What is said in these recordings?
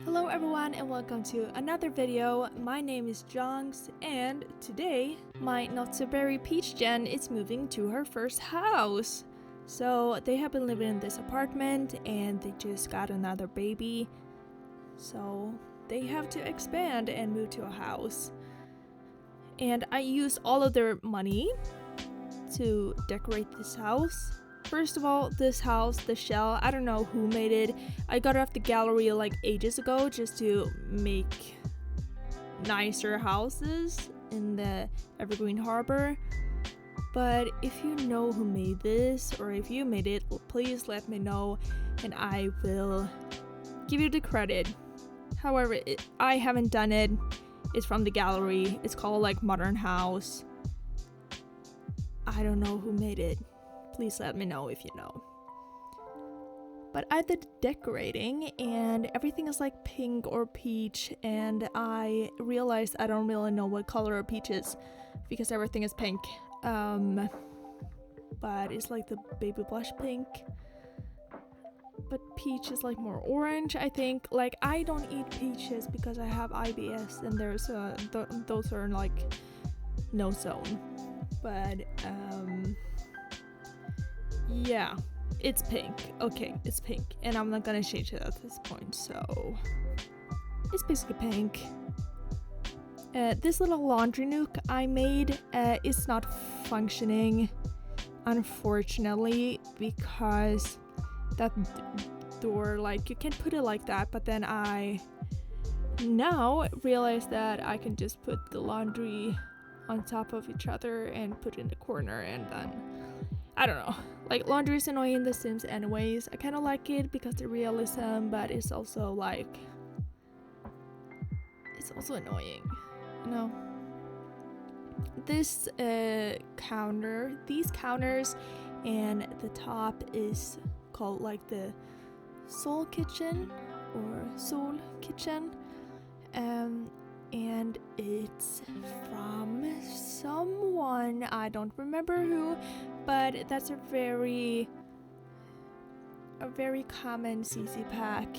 Hello everyone and welcome to another video. My name is Jongs and today my not so very peach Jen is moving to her first house. So they have been living in this apartment and they just got another baby. So they have to expand and move to a house. And I used all of their money to decorate this house. First of all, this house, the shell, I don't know who made it. I got it off the gallery like ages ago just to make nicer houses in the Evergreen Harbor. But if you know who made this, or if you made it, please let me know and I will give you the credit. However, I haven't done it. It's from the gallery. It's called like Modern House. I don't know who made it. Please let me know if you know. But I did decorating and everything is like pink or peach, and I realized I don't really know what color of peach is because everything is pink. But it's like the baby blush pink. But peach is like more orange, I think. Like I don't eat peaches because I have IBS and there's those are like no zone. But yeah, it's pink. Okay, it's pink. And I'm not gonna change it at this point, so it's basically pink. This little laundry nook I made is not functioning, unfortunately, because that door, like, you can't put it like that, but then I now realize that I can just put the laundry on top of each other and put it in the corner, and then I don't know. Like, laundry is annoying in The Sims anyways. I kind of like it because the realism, but it's also like, it's also annoying, you know? This counter, these counters, and the top is called like the Soul Kitchen or Soul Kitchen. And it's from someone, I don't remember who, but that's a very common CC pack,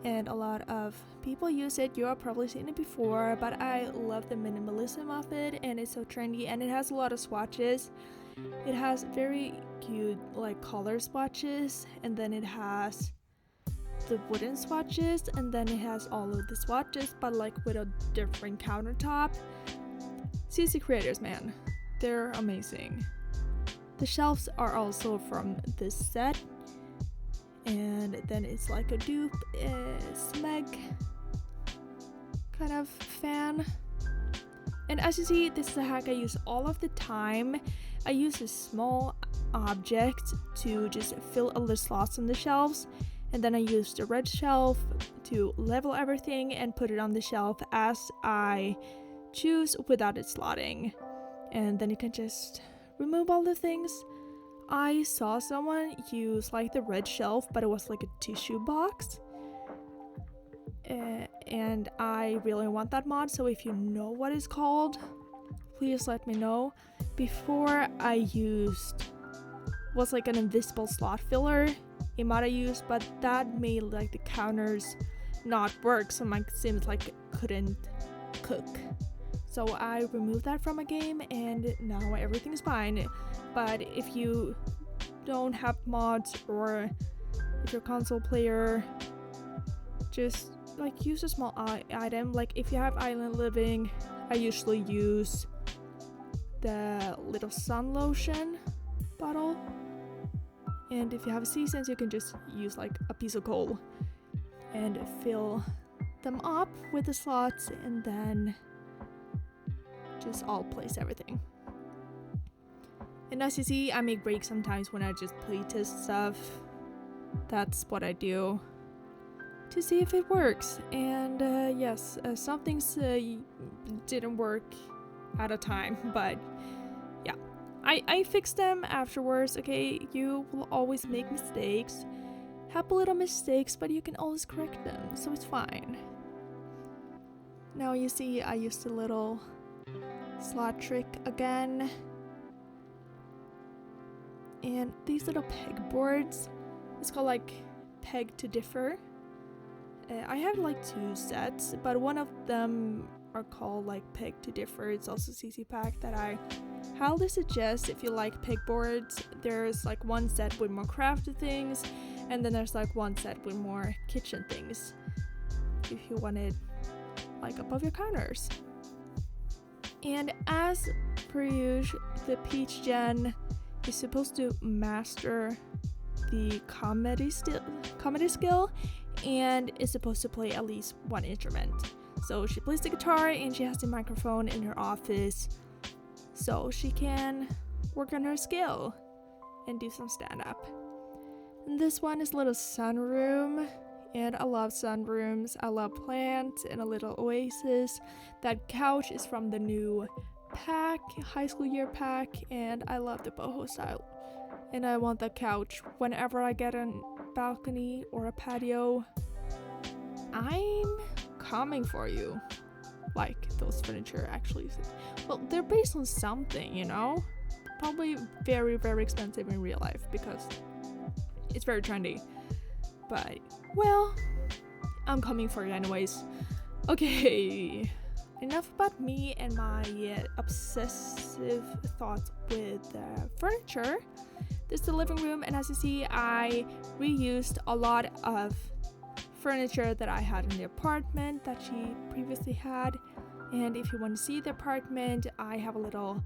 and a lot of people use it. You have probably seen it before, but I love the minimalism of it, and it's so trendy, and it has a lot of swatches. It has very cute like color swatches, and then it has the wooden swatches, and then it has all of the swatches but like with a different countertop. CC creators, man, they're amazing. The shelves are also from this set, and then it's like a dupe smeg kind of fan. And as you see, this is a hack I use all of the time. I use a small object to just fill all the slots on the shelves, and then I use the red shelf to level everything and put it on the shelf as I choose without it slotting. And then you can just remove all the things. I saw someone use like the red shelf, but it was like a tissue box. And I really want that mod, so if you know what it's called, please let me know. Before I used was like an invisible slot filler mod I used, but that made like the counters not work, so my Sims like couldn't cook. So I removed that from a game, and now everything's fine. But if you don't have mods, or if you're a console player, just like use a small item. Like if you have island living, I usually use the little sun lotion bottle. And if you have seasons, you can just use like a piece of coal and fill them up with the slots, and then just all place everything. And as you see, I make breaks sometimes when I just playtest stuff. That's what I do to see if it works. And yes, some things didn't work at a time, but yeah, I fixed them afterwards. Okay, you will always make mistakes, have little mistakes, but you can always correct them, so it's fine. Now you see I used a little slot trick again, and these little pegboards, it's called like peg to differ. I have like 2 sets, but one of them are called like Peg to Differ. It's also CC Pack that I highly suggest if you like pegboards. There's like one set with more crafted things, and then there's like one set with more kitchen things if you want it like above your counters. And as per usual, the Peach Gen is supposed to master the comedy skill and is supposed to play at least one instrument. So she plays the guitar and she has the microphone in her office so she can work on her skill and do some stand-up. And this one is a little sunroom, and I love sunrooms. I love plants and a little oasis. That couch is from the new pack, high school year pack, and I love the boho style. And I want that couch whenever I get a balcony or a patio. I'm coming for you. Like those furniture actually. Well, they're based on something, you know? Probably very, very expensive in real life because it's very trendy. But, well, I'm coming for you anyways. Okay, enough about me and my obsessive thoughts with furniture. This is the living room, and as you see, I reused a lot of furniture that I had in the apartment that she previously had. And if you want to see the apartment, I have a little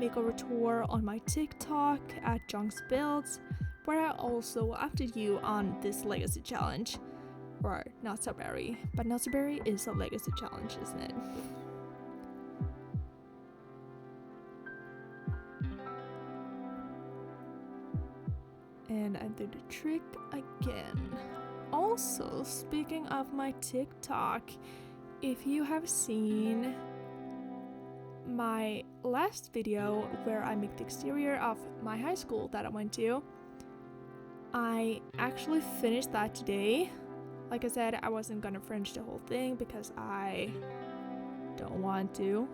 makeover tour on my TikTok at Junks Builds, where I also updated you on this legacy challenge. Or not so berry, but not so berry is a legacy challenge, isn't it? And I did the trick again. Also, speaking of my TikTok, if you have seen my last video where I make the exterior of my high school that I went to, I actually finished that today. Like I said, I wasn't gonna finish the whole thing because I don't want to.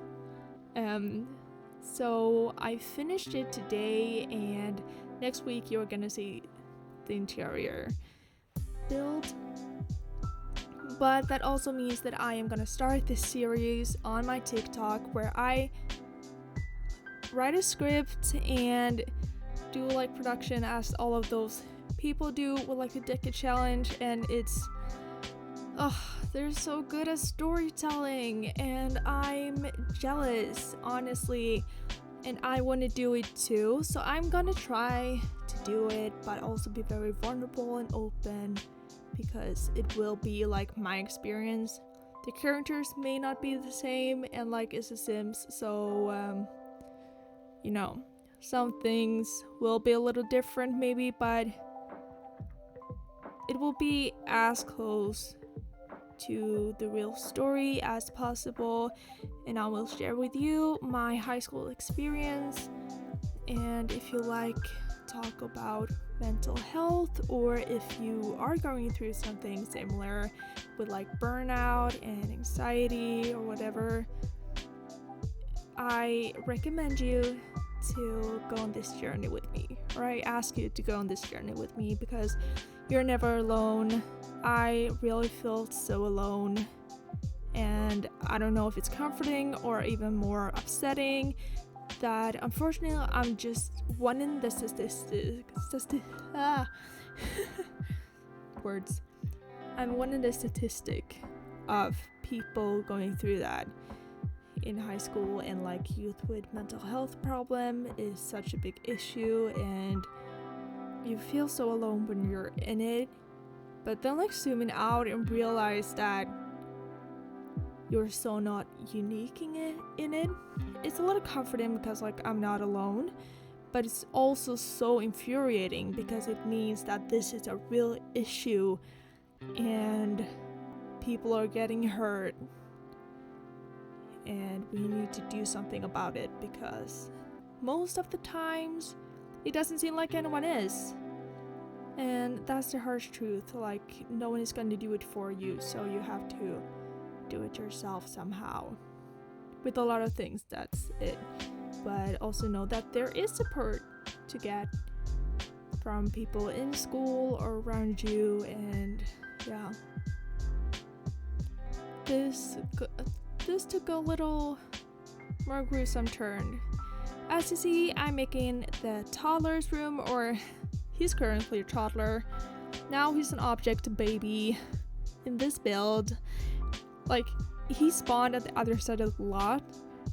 So I finished it today, and next week you're gonna see the interior build. But that also means that I am gonna start this series on my TikTok where I write a script and do like production as all of those people do with like the decade challenge, and it's they're so good at storytelling and I'm jealous, honestly, and I want to do it too. So I'm gonna try to do it, but also be very vulnerable and open because it will be like my experience. The characters may not be the same, and like it's The Sims, so you know, some things will be a little different maybe, but it will be as close to the real story as possible, and I will share with you my high school experience. And if you like talk about mental health, or if you are going through something similar with like burnout and anxiety or whatever, I recommend you to go on this journey with me, or I ask you to go on this journey with me, because you're never alone. I really felt so alone, and I don't know if it's comforting or even more upsetting that unfortunately I'm just one in the I'm one in the statistic of people going through that in high school, and like youth with mental health problem is such a big issue, and you feel so alone when you're in it. But then like zooming out and realize that you're so not unique in it, it's a little comforting because like I'm not alone, but it's also so infuriating because it means that this is a real issue and people are getting hurt, and we need to do something about it, because most of the times it doesn't seem like anyone is. And that's the harsh truth, like no one is going to do it for you, so you have to do it yourself somehow. With a lot of things, that's it. But also know that there is support to get from people in school or around you, and yeah. this took a little more gruesome turn. As you see, I'm making the toddler's room, or he's currently a toddler. Now he's an object baby in this build. Like, he spawned at the other side of the lot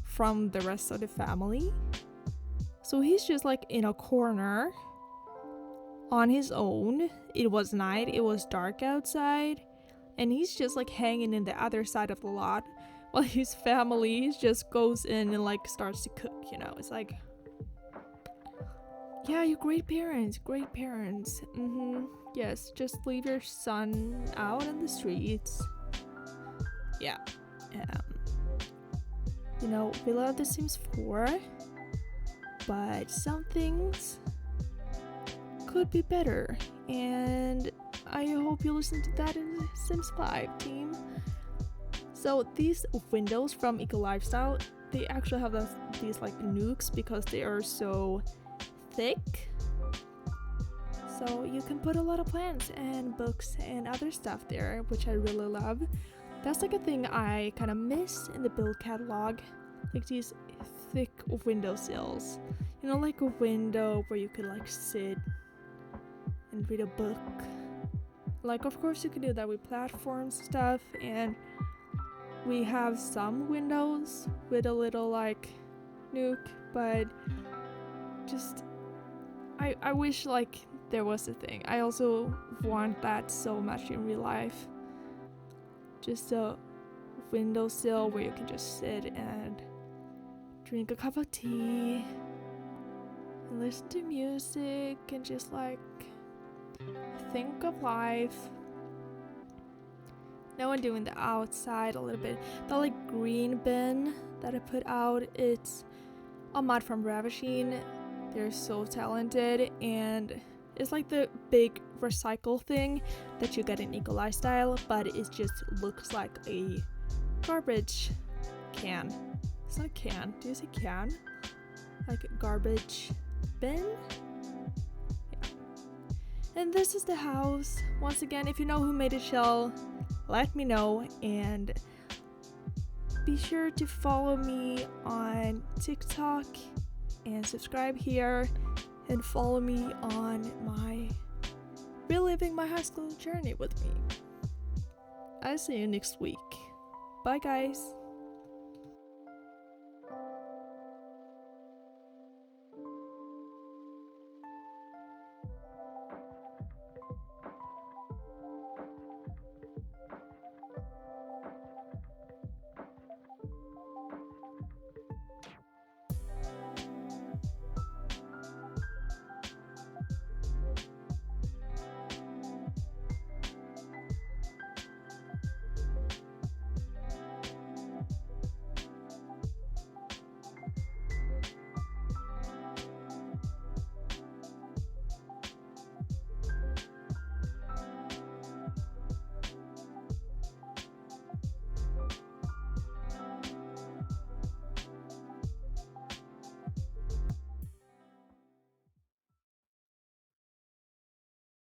from the rest of the family. So he's just like in a corner on his own. It was night, it was dark outside, and he's just like hanging in the other side of the lot while his family just goes in and like starts to cook, you know. It's like, yeah, you're great parents. Yes, just leave your son out in the streets. Yeah. You know, we love The Sims 4, but some things could be better, and I hope you listen to that in The Sims 5 team. So these windows from Eco Lifestyle, they actually have these like nukes because they are so thick. So you can put a lot of plants and books and other stuff there, which I really love. That's like a thing I kind of miss in the build catalog, like these thick windowsills. You know, like a window where you could like sit and read a book. Like, of course you can do that with platforms stuff, and we have some windows with a little like nuke, but just I wish like there was a thing. I also want that so much in real life. Just a windowsill where you can just sit and drink a cup of tea and listen to music and just like think of life. Now I'm doing the outside a little bit. The like green bin that I put out, it's a mod from Ravishing. They're so talented, and it's like the big recycle thing that you get in Eco Lifestyle, but it just looks like a garbage can. It's not a can. Do you say can? Like a garbage bin? Yeah. And this is the house. Once again, if you know who made the shell, let me know, and be sure to follow me on TikTok and subscribe here, and follow me on my reliving my high school journey with me. I'll see you next week. Bye guys.